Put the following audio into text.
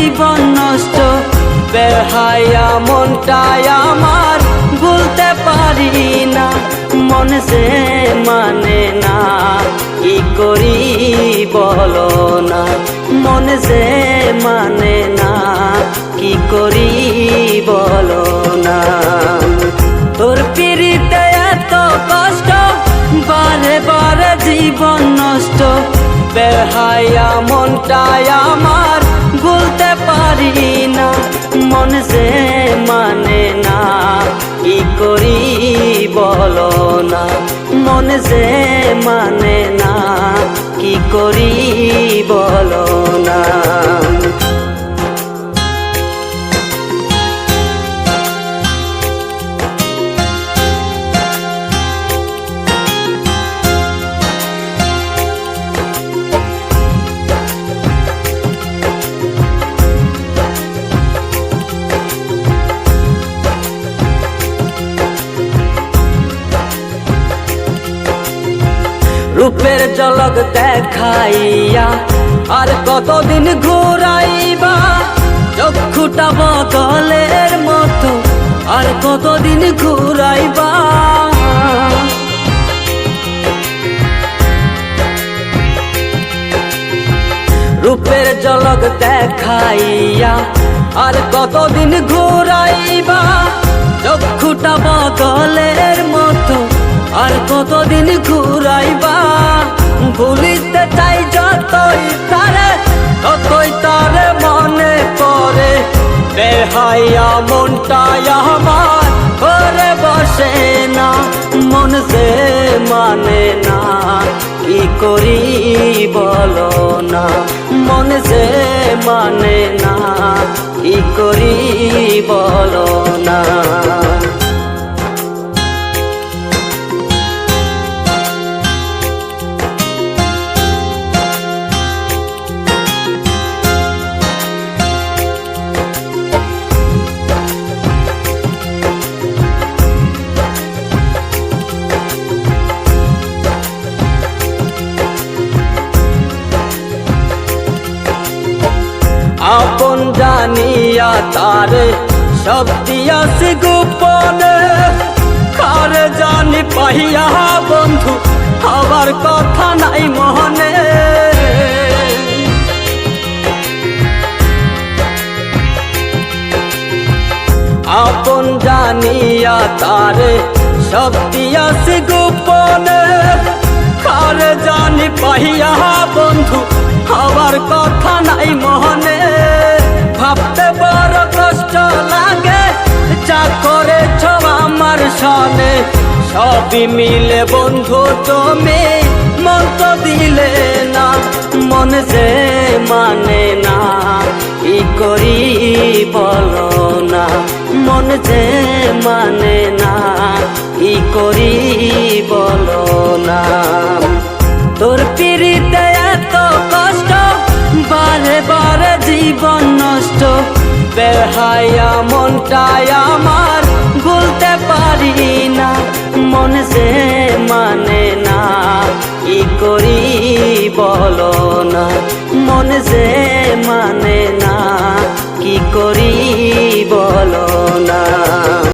জীবন নষ্ট। বেহায়া মনটাই আমার ভুলতে পারি না, মন যে মানে না, কি করি বলো না। মন যে মানে না, কি করি বলো না। তোর পিড়িতে এত কষ্ট, বারে বারে জীবন নষ্ট। বেহায়া মনটাই আমার ভুলতে পারি না, মন যে মানে না, কি করি বলো না। মন যে মানে না, কি করি বলো না। রূপের ঝলক দেখাইয়া আর কতদিন ঘুরাইবা, চক্ষুটা বদলের মতো আর কতদিন ঘুরাইবা। রূপের ঝলক দেখাইয়া আর কতদিন ঘুরাইবা, চক্ষুটা বদলের মতো আর কতদিন ঘুরাইবা। ভুলিতে চাই যতই তারে, ততই তারে মনে পড়ে। বেহায়া মনটাই আমার ঘরে বসে না, মন যে মানে না, কি করি বলো না। মন যে মানে না, কি করি বলো না। আপন জানিয়া তারে সব দিয়াছি গোপনে, কারে জানি পাইয়া বন্ধু আবার কথা নাই মনে। আপন জানিয়া তারে সব দিয়াছি গোপনে, কারে জানি পাইয়া বন্ধু আবার কথা নাই মনে। ভাবতে বড় কষ্ট লাগে, যা করেছ আমার সনে। সবই মিলে বন্ধু তুমি মন তো দিলে না, মন যে মানে না, কি করি বলো না। মন যে মানে না, কি করি বলো না। তোর পিড়িতে এত কষ্ট, বারে বারে জীবন নষ্ট। বেহায়া মনটাই আমার ভুলতে পারি না, মন যে মানে না, কি করি বলো না। মন যে মানে